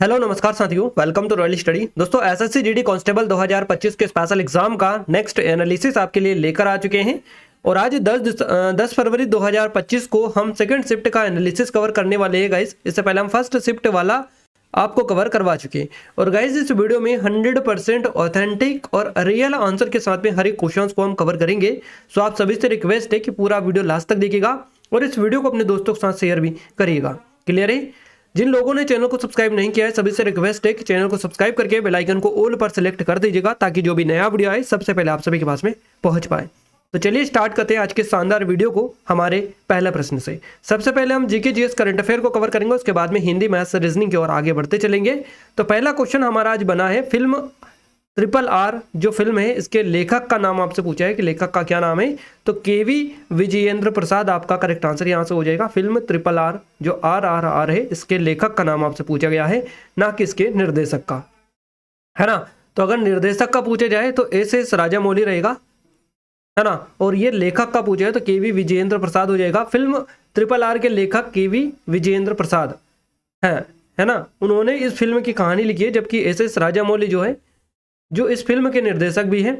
Hello नमस्कार साथियों, welcome to royal study. दोस्तों एसएससी जीडी कांस्टेबल 2025 के स्पेशल एग्जाम का नेक्स्ट एनालिसिस आपके लिए लेकर आ चुके हैं। और आज 10 फरवरी 2025 को हम सेकंड शिफ्ट का एनालिसिस कवर करने वाले हैं गाइस। इससे पहले हम फर्स्ट शिफ्ट वाला आपको कवर करवा चुके हैं। और गाइस इस वीडियो में 100% ऑथेंटिक और रियल आंसर के साथ में हर एक क्वेश्चन को हम कवर करेंगे। सो आप सभी से रिक्वेस्ट है कि पूरा वीडियो लास्ट तक देखिएगा और इस वीडियो को अपने दोस्तों के साथ शेयर भी करिएगा। क्लियर है? जिन लोगों ने चैनल को सब्सक्राइब नहीं किया है सभी से रिक्वेस्ट है कि चैनल को सब्सक्राइब करके बेल आइकन को ऑल पर सेलेक्ट कर दीजिएगा ताकि जो भी नया वीडियो आए सबसे पहले आप सभी के पास में पहुंच पाए। तो चलिए स्टार्ट करते हैं आज के शानदार वीडियो को हमारे पहला प्रश्न से। सबसे पहले हम जीके जीएस करंट अफेयर को कवर करेंगे, उसके बाद में हिंदी मैथ्स रीजनिंग की ओर आगे बढ़ते चलेंगे। तो पहला क्वेश्चन हमारा आज बना है फिल्म RRR जो फिल्म है इसके लेखक का नाम आपसे पूछा है कि लेखक का क्या नाम है। तो केवी विजयेंद्र प्रसाद आपका करेक्ट आंसर यहां से हो जाएगा। फिल्म RRR जो RRR है इसके लेखक का नाम आपसे पूछा गया है, ना कि इसके निर्देशक का, है ना। तो अगर निर्देशक का पूछा जाए तो SS राजामौली रहेगा, है ना। और ये लेखक का पूछा है तो केवी विजयेंद्र प्रसाद हो जाएगा। फिल्म RRR के लेखक केवी विजयेंद्र प्रसाद है ना। उन्होंने इस फिल्म की कहानी लिखी है, जबकि SS राजामौली जो है जो इस फिल्म के निर्देशक भी हैं,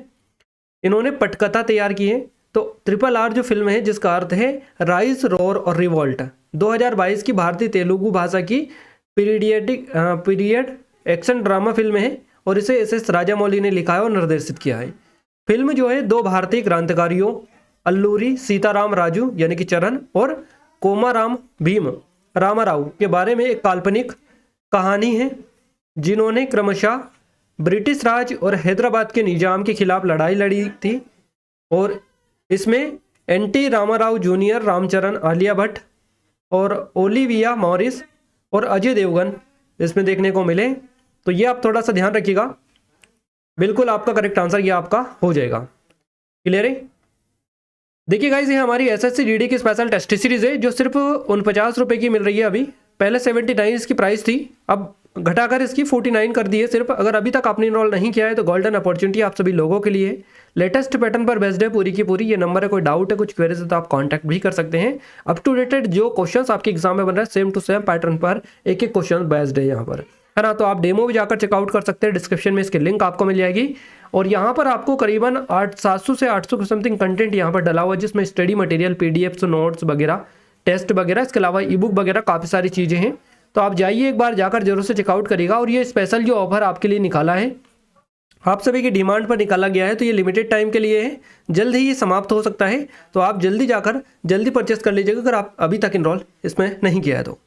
इन्होंने पटकथा तैयार की है। तो RRR जो फिल्म है जिसका अर्थ है राइज, रोर और रिवोल्ट, 2022 की भारतीय तेलुगु भाषा की पीरियड एक्शन ड्रामा फिल्म है और इसे SS राजामौली ने लिखा है और निर्देशित किया है। फिल्म जो है दो भारतीय क्रांतिकारियों अल्लूरी सीताराम राजू यानी कि चरण और कोमाराम भीम रामाराव के बारे में एक काल्पनिक कहानी है, जिन्होंने क्रमशः ब्रिटिश राज और हैदराबाद के निजाम के खिलाफ लड़ाई लड़ी थी। और इसमें NT रामाराव जूनियर, रामचरण, आलिया भट्ट और ओलिविया मॉरिस और अजय देवगन इसमें देखने को मिले। तो ये आप थोड़ा सा ध्यान रखिएगा, बिल्कुल आपका करेक्ट आंसर ये आपका हो जाएगा। क्लियर है? देखिए गाइस, ये हमारी SSC GD की स्पेशल टेस्ट सीरीज है जो सिर्फ 49 रुपए की मिल रही है। अभी पहले 79 इसकी प्राइस थी, अब घटाकर इसकी 49 कर दी है सिर्फ। अगर अभी तक आपने इनरोल नहीं किया है तो गोल्डन अपॉर्चुनिटी आप सभी लोगों के लिए। लेटेस्ट पैटर्न पर बेस्ड है पूरी की पूरी। ये नंबर है, कोई डाउट है कुछ क्वेरीज है तो आप कांटेक्ट भी कर सकते हैं। अप टू डेटेड जो क्वेश्चंस आपके एग्जाम में बन रहा है सेम टू सेम पैटर्न पर एक एक क्वेश्चन बेस्ड है यहाँ पर, है ना। तो आप डेमो भी जाकर चेकआउट कर सकते हैं, डिस्क्रिप्शन में इसकी लिंक आपको मिल जाएगी। और यहाँ पर आपको करीबन 700 से 800 के समथिंग कंटेंट यहाँ पर डला हुआ है, जिसमें स्टडी मटेरियल, PDF, नोट्स वगैरह, टेस्ट वगैरह, इसके अलावा ईबुक वगैरह काफ़ी सारी चीज़ें हैं। तो आप जाइए एक बार जाकर जरूर से चेकआउट करिएगा। और ये स्पेशल जो ऑफर आपके लिए निकाला है, आप सभी की डिमांड पर निकाला गया है, तो ये लिमिटेड टाइम के लिए है, जल्द ही ये समाप्त हो सकता है। तो आप जल्दी जाकर जल्दी परचेस कर लीजिएगा अगर आप अभी तक इनरोल इसमें नहीं किया है तो।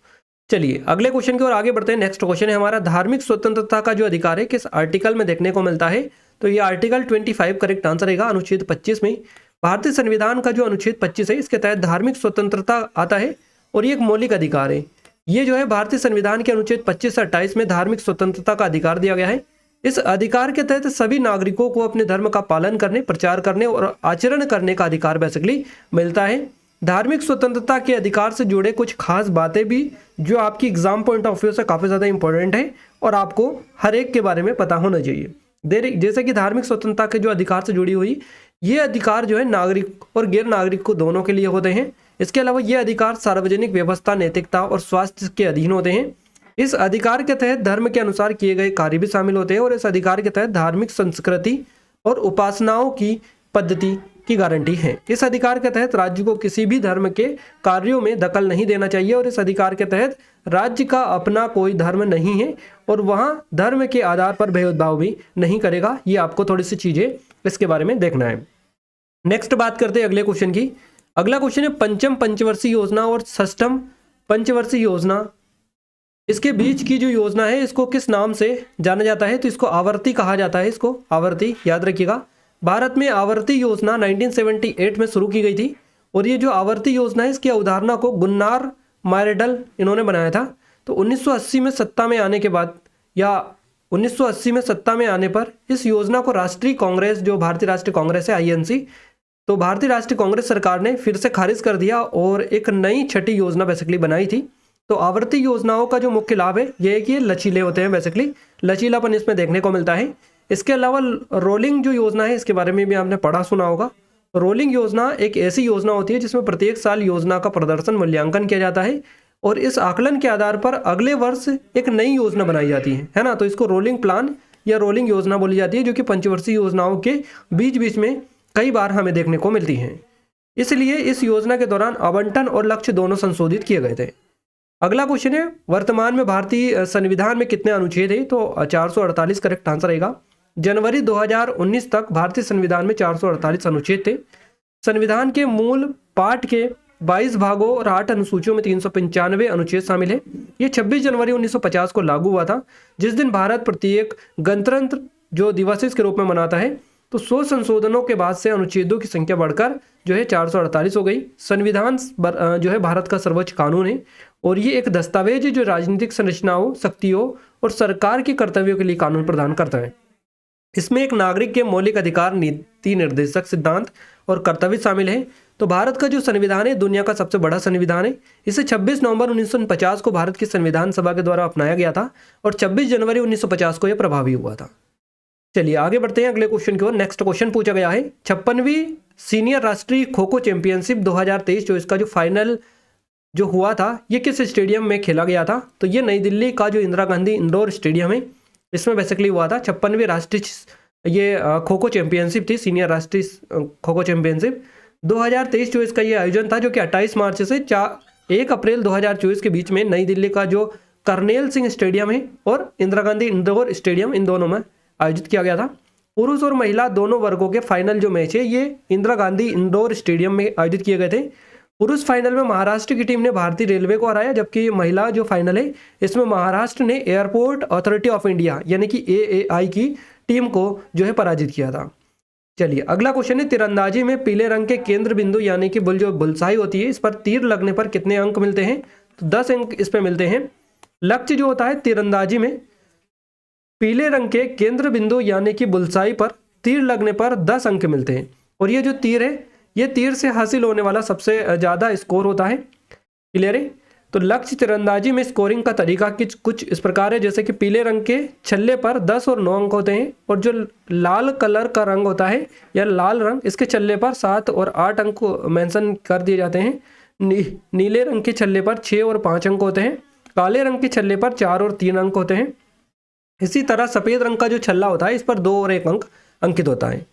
चलिए अगले क्वेश्चन की ओर आगे बढ़ते हैं। नेक्स्ट क्वेश्चन है हमारा धार्मिक स्वतंत्रता का जो अधिकार है किस आर्टिकल में देखने को मिलता है। तो ये आर्टिकल 25 करेक्ट आंसर रहेगा। अनुच्छेद 25 में भारतीय संविधान का जो अनुच्छेद 25 है इसके तहत धार्मिक स्वतंत्रता आता है और ये एक मौलिक अधिकार है। ये जो है भारतीय संविधान के अनुच्छेद 25 से 28 में धार्मिक स्वतंत्रता का अधिकार दिया गया है। इस अधिकार के तहत सभी नागरिकों को अपने धर्म का पालन करने, प्रचार करने और आचरण करने का अधिकार बेसिकली मिलता है। धार्मिक स्वतंत्रता के अधिकार से जुड़े कुछ खास बातें भी जो आपकी एग्जाम पॉइंट ऑफ व्यू से काफ़ी ज़्यादा इंपॉर्टेंट है और आपको हर एक के बारे में पता होना चाहिए। जैसे कि धार्मिक स्वतंत्रता के जो अधिकार से जुड़ी हुई ये अधिकार जो है नागरिक और गैर नागरिक को दोनों के लिए होते हैं। इसके अलावा ये अधिकार सार्वजनिक व्यवस्था, नैतिकता और स्वास्थ्य के अधीन होते हैं। इस अधिकार के तहत धर्म के अनुसार किए गए कार्य भी शामिल होते हैं और इस अधिकार के तहत धार्मिक संस्कृति और उपासनाओं की पद्धति की गारंटी है। इस अधिकार के तहत राज्य को किसी भी धर्म के कार्यों में दखल नहीं देना चाहिए और इस अधिकार के तहत राज्य का अपना कोई धर्म नहीं है और वहाँ धर्म के आधार पर भेदभाव भी नहीं करेगा। ये आपको थोड़ी सी चीज़ें इसके बारे में देखना है। नेक्स्ट बात करते हैं अगले क्वेश्चन की। अगला क्वेश्चन है पंचम पंचवर्षीय योजना और षष्ठम पंचवर्षीय योजना, इसके बीच की जो योजना है इसको किस नाम से जाना जाता है। तो इसको आवर्ती कहा जाता है, इसको आवर्ती याद रखिएगा। भारत में आवर्ती योजना 1978 में शुरू की गई थी और ये जो आवर्ती योजना है इसकी अवधारणा को गुन्नार मारेडल इन्होंने बनाया था। तो 1980 में सत्ता में आने के बाद या 1980 में सत्ता में आने पर इस योजना को राष्ट्रीय कांग्रेस, जो भारतीय राष्ट्रीय कांग्रेस है INC, तो भारतीय राष्ट्रीय कांग्रेस सरकार ने फिर से खारिज कर दिया और एक नई छठी योजना बेसिकली बनाई थी। तो आवर्ती योजनाओं का जो मुख्य लाभ है ये है कि ये लचीले होते हैं, बेसिकली लचीलापन इसमें देखने को मिलता है। इसके अलावा रोलिंग जो योजना है इसके बारे में भी आपने पढ़ा सुना होगा। रोलिंग योजना एक ऐसी योजना होती है जिसमें प्रत्येक साल योजना का प्रदर्शन मूल्यांकन किया जाता है और इस आकलन के आधार पर अगले वर्ष एक नई योजना बनाई जाती है ना। तो इसको रोलिंग प्लान या रोलिंग योजना बोली जाती है, जो कि पंचवर्षीय योजनाओं के बीच बीच में कई बार हमें देखने को मिलती हैं। इसलिए इस योजना के दौरान आवंटन और लक्ष्य दोनों संशोधित किए गए थे। अगला क्वेश्चन है, वर्तमान में भारतीय संविधान में कितने अनुच्छेद है? तो 448 करेक्ट आंसर रहेगा। जनवरी 2019 तक भारतीय संविधान में 448 अनुच्छेद थे। संविधान के मूल पाठ के 22 भागों और 8 अनुसूचियों में 395 अनुच्छेद शामिल है। ये 26 जनवरी 1950 को लागू हुआ था, जिस दिन भारत प्रत्येक गणतंत्र जो दिवस के रूप में मनाता है। तो 100 संशोधनों के बाद से अनुच्छेदों की संख्या बढ़कर जो है 448 हो गई। संविधान जो है भारत का सर्वोच्च कानून है और ये एक दस्तावेज है जो राजनीतिक संरचनाओं, शक्तियों और सरकार के कर्तव्यों के लिए कानून प्रदान करता है। इसमें एक नागरिक के मौलिक अधिकार, नीति निर्देशक सिद्धांत और कर्तव्य शामिल है। तो भारत का जो संविधान है दुनिया का सबसे बड़ा संविधान है। इसे 26 नवंबर 1949 को भारत की संविधान सभा के द्वारा अपनाया गया था और 26 जनवरी 1950 को यह प्रभावी हुआ था। चलिए आगे बढ़ते हैं अगले क्वेश्चन की ओर। नेक्स्ट क्वेश्चन पूछा गया है, 56वीं सीनियर राष्ट्रीय खो खो चैंपियनशिप 2023 जो इसका जो फाइनल जो हुआ था ये किस स्टेडियम में खेला गया था? तो ये नई दिल्ली का जो इंदिरा गांधी इंडोर स्टेडियम है इसमें बेसिकली हुआ था। 56वीं राष्ट्रीय ये खो खो चैंपियनशिप थी, सीनियर राष्ट्रीय खो खो चैंपियनशिप 2023 जो इसका ये आयोजन था, जो कि 28 मार्च से 1 अप्रैल 2024 के बीच में नई दिल्ली का जो कर्नेल सिंह स्टेडियम है और इंदिरा गांधी इंडोर स्टेडियम, इन दोनों में आयोजित किया गया था। पुरुष और महिला दोनों वर्गों के फाइनल जो मैच है ये इंदिरा गांधी इंडोर स्टेडियम में आयोजित किए गए थे। पुरुष फाइनल में महाराष्ट्र की टीम ने भारतीय रेलवे को हराया, जबकि महिला जो फाइनल है इसमें महाराष्ट्र ने एयरपोर्ट अथॉरिटी ऑफ इंडिया यानी कि AAI की टीम को जो है पराजित किया था। चलिए अगला क्वेश्चन है, तीरंदाजी में पीले रंग के केंद्र बिंदु यानी कि जो बुलसाई होती है इस पर तीर लगने पर कितने अंक मिलते हैं? तो 10 अंक इस पर मिलते हैं। लक्ष्य जो होता है तीरंदाजी में पीले रंग के केंद्र बिंदु यानी कि बुलसाई पर तीर लगने पर 10 अंक मिलते हैं और ये जो तीर है ये तीर से हासिल होने वाला सबसे ज़्यादा स्कोर होता है। क्लियर है? तो लक्ष्य तीरंदाजी में स्कोरिंग का तरीका कुछ इस प्रकार है, जैसे कि पीले रंग के छल्ले पर 10 और 9 अंक होते हैं और जो लाल कलर का रंग होता है या लाल रंग इसके छल्ले पर 7 और 8 अंक मेंशन कर दिए जाते हैं। नीले रंग के छल्ले पर 6 और 5 अंक होते हैं। काले रंग के छल्ले पर 4 और 3 अंक होते हैं। इसी तरह सफ़ेद रंग का जो छल्ला होता है इस पर 2 और 1 अंक अंकित होता है।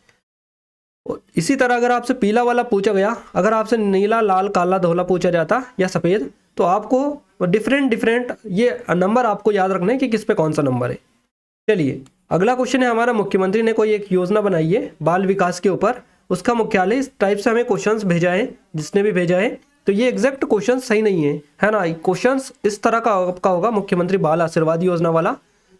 इसी तरह अगर आपसे पीला वाला पूछा गया, अगर आपसे नीला, लाल, काला, धोला पूछा जाता या सफ़ेद, तो आपको डिफरेंट ये नंबर आपको याद रखना है कि किस पे कौन सा नंबर है। चलिए अगला क्वेश्चन है हमारा, मुख्यमंत्री ने कोई एक योजना बनाई है बाल विकास के ऊपर, उसका मुख्यालय इस टाइप से हमें क्वेश्चंस भेजा है, जिसने भी भेजा है तो ये एग्जैक्ट क्वेश्चन सही नहीं है ना। क्वेश्चंस इस तरह का होगा, मुख्यमंत्री बाल आशीर्वाद योजना वाला।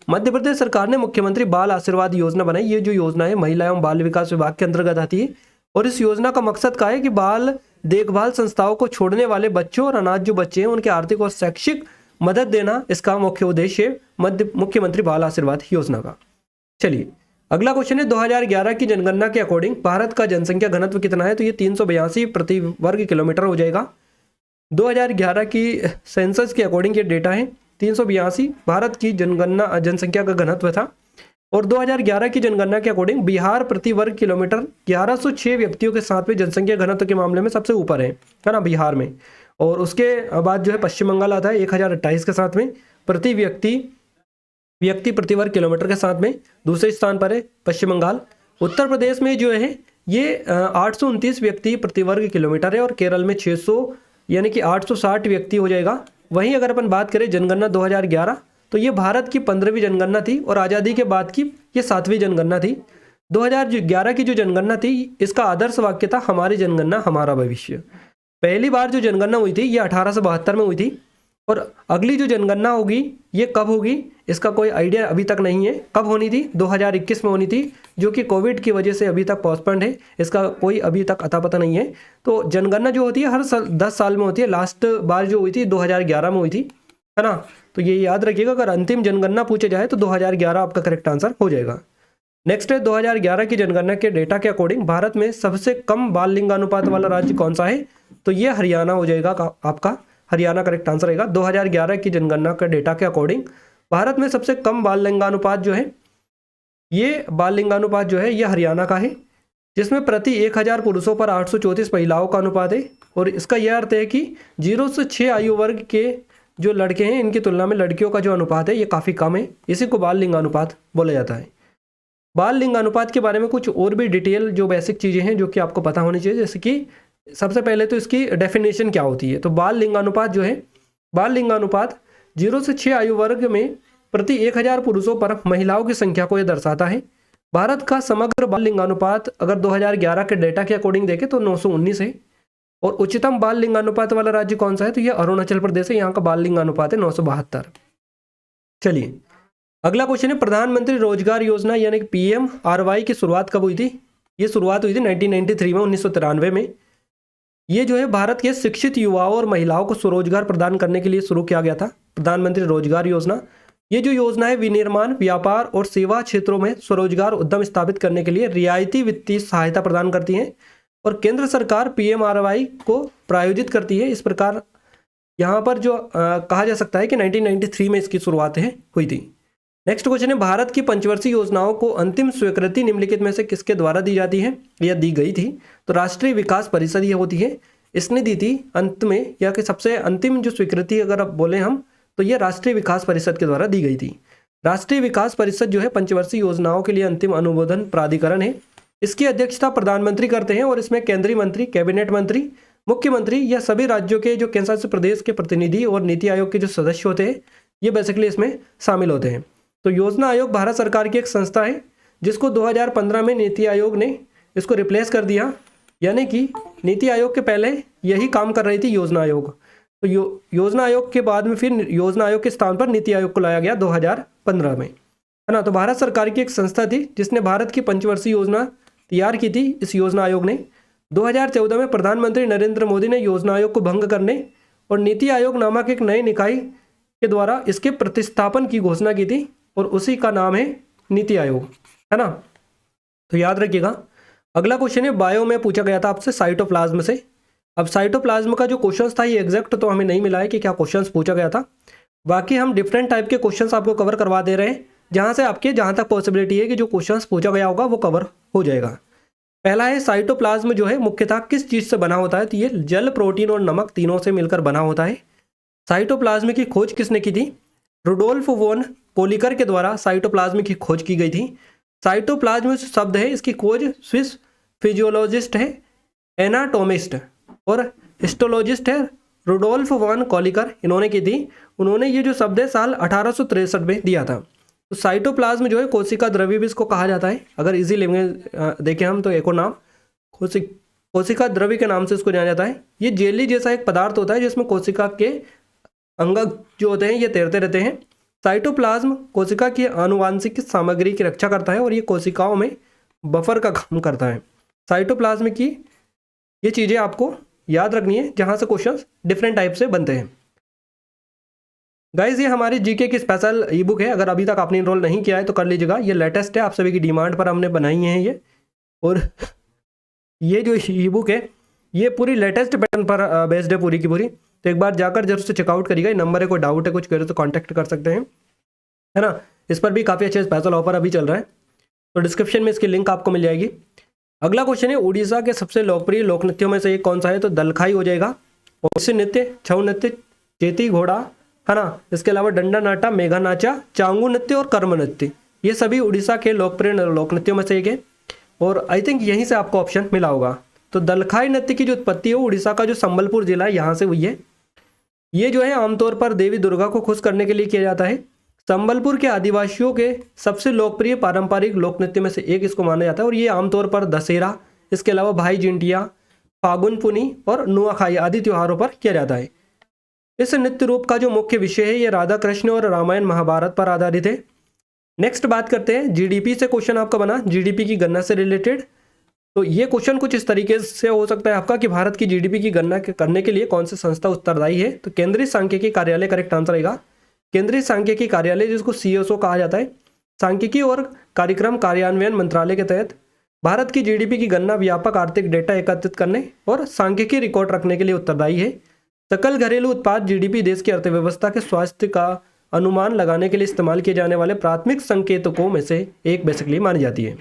मध्य प्रदेश सरकार ने मुख्यमंत्री बाल आशीर्वाद योजना बनाई। ये जो योजना है महिला एवं बाल विकास विभाग के अंतर्गत आती है और इस योजना का मकसद क्या है कि बाल देखभाल संस्थाओं को छोड़ने वाले बच्चों और अनाथ जो बच्चे हैं उनके आर्थिक और शैक्षिक मदद देना इसका मुख्य उद्देश्य है मुख्यमंत्री बाल आशीर्वाद योजना का। चलिए अगला क्वेश्चन है, 2011 की जनगणना के अकॉर्डिंग भारत का जनसंख्या घनत्व कितना है? तो ये 382 प्रति वर्ग किलोमीटर हो जाएगा। 2011 की सेंसस के अकॉर्डिंग ये डेटा है 382 भारत की जनसंख्या का घनत्व था और 2011 की जनगणना के अकॉर्डिंग बिहार प्रति वर्ग किलोमीटर 1106 व्यक्तियों के साथ में जनसंख्या घनत्व के मामले में सबसे ऊपर है ना बिहार में। और उसके बाद जो है पश्चिम बंगाल आता है 1028 के साथ में प्रति व्यक्ति प्रति वर्ग किलोमीटर के साथ में दूसरे स्थान पर है पश्चिम बंगाल। उत्तर प्रदेश में जो है ये 829 व्यक्ति प्रति वर्ग किलोमीटर है और केरल में 600 यानी कि 860 व्यक्ति हो जाएगा। वहीं अगर अपन बात करें जनगणना 2011 तो ये भारत की 15वीं जनगणना थी और आज़ादी के बाद की ये 7वीं जनगणना थी। 2011 की जो जनगणना थी इसका आदर्श वाक्य था, हमारी जनगणना हमारा भविष्य। पहली बार जो जनगणना हुई थी ये 1872 में हुई थी और अगली जो जनगणना होगी ये कब होगी इसका कोई आइडिया अभी तक नहीं है। कब होनी थी? 2021 में होनी थी, जो कि कोविड की वजह से अभी तक पोस्टपोन्ड है, इसका कोई अभी तक अता पता नहीं है। तो जनगणना जो होती है हर साल 10 साल में होती है। लास्ट बार जो हुई थी 2011 में हुई थी, है ना। तो ये याद रखिएगा, अगर अंतिम जनगणना पूछे जाए तो 2011 आपका करेक्ट आंसर हो जाएगा। नेक्स्ट है 2011 की जनगणना के डेटा के अकॉर्डिंग भारत में सबसे कम बाल लिंगानुपात वाला राज्य कौन सा है? तो ये हरियाणा हो जाएगा आपका, हरियाणा करेक्ट आंसर रहेगा। 2011 की जनगणना के डेटा के अकॉर्डिंग भारत में सबसे कम बाल लिंगानुपात जो है ये बाल लिंगानुपात जो है ये हरियाणा का है, जिसमें प्रति 1000 पुरुषों पर 834 महिलाओं का अनुपात है। और इसका यह अर्थ है कि 0 से 6 आयु वर्ग के जो लड़के हैं इनकी तुलना में लड़कियों का जो अनुपात है ये काफ़ी कम है, इसी को बाल लिंग अनुपात बोला जाता है। बाल लिंग अनुपात के बारे में कुछ और भी डिटेल जो बेसिक चीज़ें हैं जो कि आपको पता होनी चाहिए, जैसे कि सबसे पहले तो इसकी डेफिनेशन क्या होती है। तो बाल लिंग अनुपात जो है, बाल लिंग अनुपात 0 से 6 आयु वर्ग में प्रति 1000 पुरुषों पर महिलाओं की संख्या को यह दर्शाता है। भारत का समग्र बाल लिंग अनुपात अगर 2011 के डेटा के अकॉर्डिंग देखें तो 919 है। और उच्चतम बाल लिंग अनुपात वाला राज्य कौन सा है, तो यह अरुणाचल प्रदेश है, यहाँ का बाल लिंग अनुपात है 972। चलिए अगला क्वेश्चन है, प्रधानमंत्री रोजगार योजना यानी कि PMRY की शुरुआत कब हुई थी। ये शुरुआत हुई थी 1993 में, 1993 में। ये जो है भारत के शिक्षित युवाओं और महिलाओं को स्वरोजगार प्रदान करने के लिए शुरू किया गया था, प्रधानमंत्री रोजगार योजना। ये जो योजना है विनिर्माण, व्यापार और सेवा क्षेत्रों में स्वरोजगार उद्यम स्थापित करने के लिए रियायती वित्तीय सहायता प्रदान करती है और केंद्र सरकार PMRY को प्रायोजित करती है। इस प्रकार यहाँ पर जो कहा जा सकता है कि 1993 में इसकी शुरुआत हुई थी। नेक्स्ट क्वेश्चन है, भारत की पंचवर्षीय योजनाओं को अंतिम स्वीकृति निम्नलिखित में से किसके द्वारा दी जाती है या दी गई थी। तो राष्ट्रीय विकास परिषद ये होती है, इसने दी थी अंत में, या कि सबसे अंतिम जो स्वीकृति अगर अब बोले हम तो ये राष्ट्रीय विकास परिषद के द्वारा दी गई थी। राष्ट्रीय विकास परिषद जो है पंचवर्षीय योजनाओं के लिए अंतिम अनुमोदन प्राधिकरण है। इसकी अध्यक्षता प्रधानमंत्री करते हैं और इसमें केंद्रीय मंत्री, कैबिनेट मंत्री, मुख्यमंत्री या सभी राज्यों के जो केंद्र शासित प्रदेश के प्रतिनिधि और नीति आयोग के जो सदस्य होते हैं ये बेसिकली इसमें शामिल होते हैं। तो योजना आयोग भारत सरकार की एक संस्था है जिसको 2015 में नीति आयोग ने इसको रिप्लेस कर दिया, यानी कि नीति आयोग के पहले यही काम कर रही थी योजना आयोग। तो योजना आयोग के बाद में फिर योजना आयोग के स्थान पर नीति आयोग को लाया गया 2015 में, है ना। तो भारत सरकार की एक संस्था थी जिसने भारत की पंचवर्षीय योजना तैयार की थी। इस योजना आयोग ने 2014 में प्रधानमंत्री नरेंद्र मोदी ने योजना आयोग को भंग करने और नीति आयोग नामक एक नए निकाय के द्वारा इसके प्रतिस्थापन की घोषणा की थी और उसी का नाम है नीति आयोग, है ना। तो याद रखिएगा। अगला क्वेश्चन है, बायो में पूछा गया था आपसे साइटोप्लाज्म से। अब साइटोप्लाज्म का जो क्वेश्चन था ये एग्जैक्ट तो हमें नहीं मिला है कि क्या क्वेश्चन पूछा गया था, बाकी हम डिफरेंट टाइप के क्वेश्चन आपको कवर करवा दे रहे हैं जहाँ से आपके जहाँ तक पॉसिबिलिटी है कि जो क्वेश्चन पूछा गया होगा वो कवर हो जाएगा। पहला है, साइटोप्लाज्म जो है मुख्यतः किस चीज़ से बना होता है। तो ये जल, प्रोटीन और नमक तीनों से मिलकर बना होता है। साइटोप्लाज्म की खोज किसने की थी। रुडोल्फ वॉन कोलिकर के द्वारा साइटोप्लाज्म की खोज की गई थी। साइटोप्लाज्म शब्द है इसकी खोज स्विस फिजियोलॉजिस्ट है, एनाटोमिस्ट और हिस्टोलॉजिस्ट है रुडोल्फ वॉन कोलिकर, इन्होंने की थी। उन्होंने ये जो शब्द है साल 1863 में दिया था। तो साइटोप्लाज्म जो है कोशिका द्रव्य भी इसको कहा जाता है। अगर इजी लैंग्वेज देखें हम तो एक और नाम कोशिका द्रव्य के नाम से इसको जाना जाता है। ये जेली जैसा एक पदार्थ होता है जिसमें कोशिका के अंग जो होते हैं ये तैरते रहते हैं। साइटोप्लाज्म कोशिका की आनुवांशिक सामग्री की रक्षा करता है और ये कोशिकाओं में बफर का काम करता है। साइटोप्लाज्म की ये चीज़ें आपको याद रखनी है जहाँ से क्वेश्चन डिफरेंट टाइप से बनते हैं। गाइज ये हमारी जीके की स्पेशल ई बुक है, अगर अभी तक आपने इनरोल नहीं किया है तो कर लीजिएगा। ये लेटेस्ट है, आप सभी की डिमांड पर हमने बनाई है ये। और ये जो ई बुक है ये पूरी लेटेस्ट पैटर्न पर बेस्ड है पूरी की पूरी। तो एक बार जाकर जरूर से चेकआउट करिएगा। नंबर है, कोई डाउट है कुछ करे तो कॉन्टैक्ट कर सकते हैं, है ना। इस पर भी काफ़ी अच्छे स्पेशल ऑफर अभी चल रहा है, तो डिस्क्रिप्शन में इसकी लिंक आपको मिल जाएगी। अगला क्वेश्चन है, उड़ीसा के सबसे लोकप्रिय लोक नृत्यों में से एक कौन सा है। तो दलखाई हो जाएगा, ओडिसी नृत्य, छऊ नृत्य, चेती घोड़ा, है ना। इसके अलावा डंडा नाटा, मेघा नाचा, चांगू नृत्य और कर्म नृत्य, ये सभी उड़ीसा के लोकप्रिय लोक नृत्यों में से एक है। और आई थिंक यहीं से आपको ऑप्शन मिला होगा। तो दलखाई नृत्य की जो उत्पत्ति है उड़ीसा का जो संबलपुर जिला है यहाँ से हुई है। ये जो है आमतौर पर देवी दुर्गा को खुश करने के लिए किया जाता है। संबलपुर के आदिवासियों के सबसे लोकप्रिय पारंपरिक लोक नृत्य में से एक इसको माना जाता है और ये आमतौर पर दशहरा, इसके अलावा भाई जिंटिया, फागुन पुनी और नुआखाई आदि त्योहारों पर किया जाता है। इस नृत्य रूप का जो मुख्य विषय है ये राधा कृष्ण और रामायण महाभारत पर आधारित है। नेक्स्ट बात करते हैं जीडीपी से क्वेश्चन आपका बना, जीडीपी की गणना से रिलेटेड। तो ये क्वेश्चन कुछ इस तरीके से हो सकता है आपका कि भारत की जीडीपी की गणना करने के लिए कौन सी संस्था उत्तरदायी है। तो केंद्रीय सांख्यिकी कार्यालय करेक्ट आंसर रहेगा। केंद्रीय सांख्यिकी कार्यालय जिसको सीएसओ कहा जाता है, सांख्यिकी और कार्यक्रम कार्यान्वयन मंत्रालय के तहत भारत की जीडीपी की गणना व्यापक आर्थिक डेटा एकत्रित करने और सांख्यिकी रिकॉर्ड रखने के लिए उत्तरदायी है। सकल घरेलू उत्पाद जीडीपी देश की अर्थव्यवस्था के स्वास्थ्य का अनुमान लगाने के लिए इस्तेमाल किए जाने वाले प्राथमिक संकेतकों में से एक बेसिकली मानी जाती है।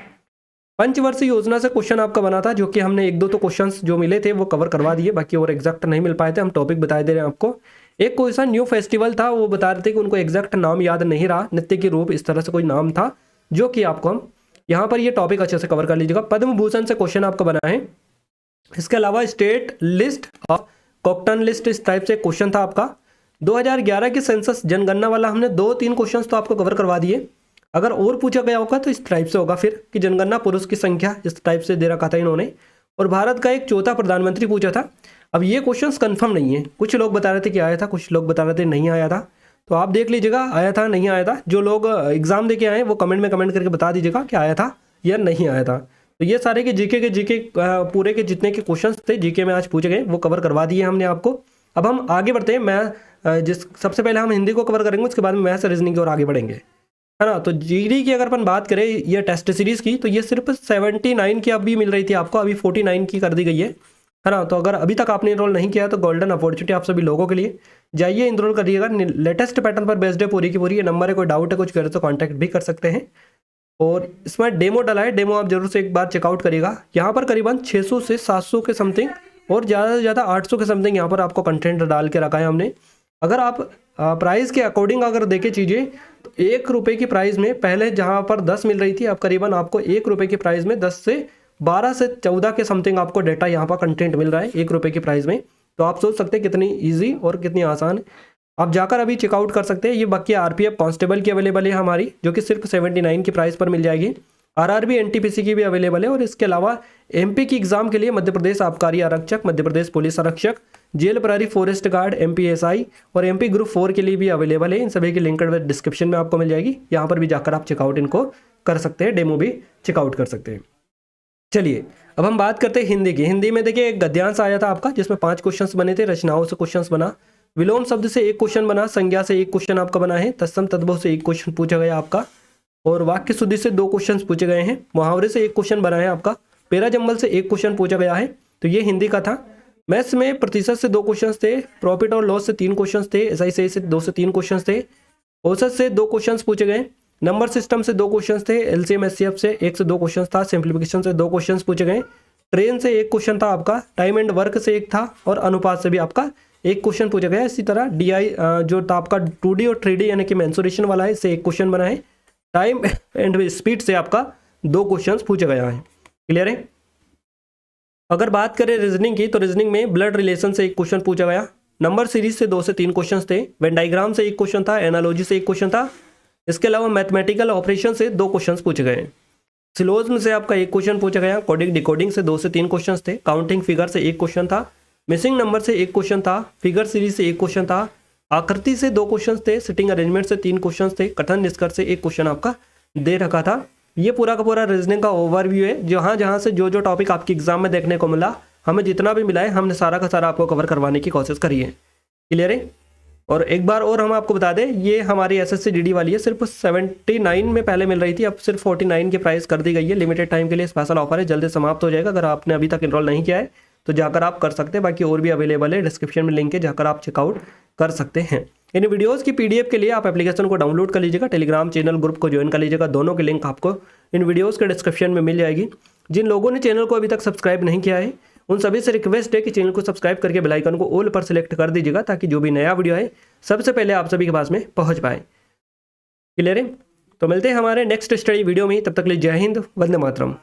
पंचवर्षीय योजना से क्वेश्चन आपका बना था, जो कि हमने एक दो तो क्वेश्चंस जो मिले थे वो कवर करवा दिए, बाकी और एग्जैक्ट नहीं मिल पाए थे, हम टॉपिक बताए दे रहे हैं आपको। एक कोई सा न्यू फेस्टिवल था, वो बता रहे थे कि उनको एग्जैक्ट नाम याद नहीं रहा, नृत्य की रूप इस तरह से कोई नाम था, जो कि आपको हम यहाँ पर ये टॉपिक अच्छे से कवर कर लीजिएगा। पद्म भूषण से क्वेश्चन आपका बना है। इसके अलावा स्टेट लिस्ट ऑफ कॉकटन लिस्ट इस टाइप से क्वेश्चन था आपका। 2011 के सेंसस जनगणना वाला हमने 2-3 क्वेश्चन तो आपको कवर करवा दिए। अगर और पूछा गया होगा तो इस टाइप से होगा फिर कि जनगणना पुरुष की संख्या इस टाइप से दे रखा था इन्होंने। और भारत का एक चौथा प्रधानमंत्री पूछा था। अब ये क्वेश्चंस कंफर्म नहीं है, कुछ लोग बता रहे थे कि आया था, कुछ लोग बता रहे थे नहीं आया था। तो आप देख लीजिएगा आया था नहीं आया था। जो लोग एग्जाम दे के आए वो कमेंट में कमेंट करके बता दीजिएगा कि आया था या नहीं आया था। तो ये सारे के जीके पूरे के जितने के क्वेश्चंस थे जीके में आज पूछे गए वो कवर करवा दिए हमने आपको। अब हम आगे बढ़ते हैं। मैं सबसे पहले हम हिंदी को कवर करेंगे, उसके बाद में मैथ्स रीजनिंग की ओर आगे बढ़ेंगे, है ना। तो जीडी की अगर अपन बात करें ये टेस्ट सीरीज की, तो ये सिर्फ 79 की अभी मिल रही थी आपको, अभी 49 की कर दी गई है ना। तो अगर अभी तक आपने इनरोल नहीं किया तो गोल्डन अपॉर्चुनिटी आप सभी लोगों के लिए, जाइए इनरोल करिएगा। लेटेस्ट पैटर्न पर बेस्ड है पूरी की पूरी। ये नंबर है, कोई डाउट है कुछ करे तो कॉन्टैक्ट भी कर सकते हैं। और इसमें डेमो डला है, डेमो आप जरूर से एक बार चेकआउट करिएगा। यहाँ पर करीबन 600 से 700 के समथिंग और ज़्यादा से ज़्यादा 800 के समथिंग यहाँ पर आपको कंटेंट डाल के रखा है हमने। अगर आप प्राइस के अकॉर्डिंग अगर देखें चीज़ें तो 1 रुपये की प्राइस में पहले जहाँ पर 10 मिल रही थी, अब करीबन आपको 1 रुपये की प्राइस में 10 से 12 से 14 के समथिंग आपको डेटा यहाँ पर कंटेंट मिल रहा है 1 रुपये की प्राइस में। तो आप सोच सकते हैं कितनी ईजी और कितनी आसान है। आप जाकर अभी चेकआउट कर सकते हैं। ये बाकी आरपीएफ कांस्टेबल की अवेलेबल है हमारी, जो कि सिर्फ 79 की प्राइस पर मिल जाएगी। आरआरबी एनटीपीसी की भी अवेलेबल है। और इसके अलावा एमपी की एग्जाम के लिए मध्य प्रदेश आबकारी आरक्षक, मध्य प्रदेश पुलिस आरक्षक, जेल प्रहरी, फॉरेस्ट गार्ड, एमपीएसआई और एमपी ग्रुप 4 के लिए भी अवेलेबल है। इन सभी की लिंक डिस्क्रिप्शन में आपको मिल जाएगी, यहाँ पर भी जाकर आप चेकआउट इनको कर सकते हैं, डेमो भी चेकआउट कर सकते हैं। चलिए अब हम बात करते हैं हिंदी की। हिंदी में देखिए एक गद्यांश आया था आपका, जिसमें 5 क्वेश्चंस बने थे। रचनाओं से क्वेश्चंस बना, विलोम शब्द से 1 क्वेश्चन बना, संज्ञा से 1 क्वेश्चन आपका बना है, तत्सम तद्भव से 1 क्वेश्चन पूछा गया आपका, और वाक्य शुद्धि से 2 क्वेश्चन पूछे गए हैं। मुहावरे से 1 क्वेश्चन बना है आपका, पेरा जंबल से 1 क्वेश्चन पूछा गया है। तो ये हिंदी का था। मैथ्स में प्रतिशत से 2 क्वेश्चन थे, प्रॉफिट और लॉस से 3 क्वेश्चन थे, एसआई से 2 से 3 क्वेश्चन थे, औसत से 2 क्वेश्चन पूछे गए, नंबर सिस्टम से 2 क्वेश्चन थे, एलसीएम एचसीएफ से 1 से 2 क्वेश्चन था, सिंप्लीफिकेशन से 2 क्वेश्चन पूछे गए, ट्रेन से 1 क्वेश्चन था आपका, टाइम एंड वर्क से 1 था, और अनुपात से भी आपका 1 क्वेश्चन पूछा गया। इसी तरह डीआई जो था आपका 2D और 3D यानी कि मेंसुरेशन वाला है, इससे 1 क्वेश्चन बना है। टाइम एंड स्पीड से आपका 2 क्वेश्चन पूछा गया है। क्लियर है। अगर बात करें रीजनिंग की, तो रीजनिंग में ब्लड रिलेशन से 1 क्वेश्चन पूछा गया, नंबर सीरीज से 2 से 3 क्वेश्चन थे, वेन डायग्राम से 1 क्वेश्चन था, एनालॉजी से 1 क्वेश्चन था। इसके अलावा मैथमेटिकल ऑपरेशन से 2 क्वेश्चन पूछे गए, सिलोज्म से आपका 1 क्वेश्चन पूछा गया, कोडिंग डिकोडिंग से 2 से 3 क्वेश्चन थे, काउंटिंग फिगर से 1 क्वेश्चन था, मिसिंग नंबर से 1 क्वेश्चन था, फिगर सीरीज से 1 क्वेश्चन था, आकृति से 2 क्वेश्चन थे, सिटिंग अरेंजमेंट से 3 क्वेश्चन थे, कथन निष्कर्ष से 1 क्वेश्चन आपका दे रखा था। ये पूरा का पूरा रीजनिंग का ओवरव्यू है। जहाँ से जो टॉपिक आपके एग्जाम में देखने को मिला, हमें जितना भी मिला है हमने सारा का सारा आपको कवर करवाने की कोशिश करी है। क्लियर है। और एक बार और हम आपको बता दें, ये हमारी एसएससी जीडी वाली है, सिर्फ 79 में पहले मिल रही थी, अब सिर्फ 49 की प्राइस कर दी गई है। लिमिटेड टाइम के लिए स्पेशल ऑफर है, जल्दी समाप्त हो जाएगा। अगर आपने अभी तक इनरोल नहीं किया है तो जाकर आप कर सकते हैं, बाकी और भी अवेलेबल है, डिस्क्रिप्शन में लिंक है, जाकर आप चेकआउट कर सकते हैं। इन वीडियोस की पीडीएफ के लिए आप एप्लीकेशन को डाउनलोड कर लीजिएगा, टेलीग्राम चैनल ग्रुप को ज्वाइन कर लीजिएगा, दोनों की लिंक आपको इन वीडियोस के डिस्क्रिप्शन में मिल जाएगी। जिन लोगों ने चैनल को अभी तक सब्सक्राइब नहीं किया है उन सभी से रिक्वेस्ट है कि चैनल को सब्सक्राइब करके बेल आइकन को ऑल पर सिलेक्ट कर दीजिएगा, ताकि जो भी नया वीडियो है सबसे पहले आप सभी के पास में पहुंच पाए। क्लियर है। तो मिलते हैं हमारे नेक्स्ट स्टडी वीडियो में, तब तक के लिए जय हिंद, वंदे मातरम।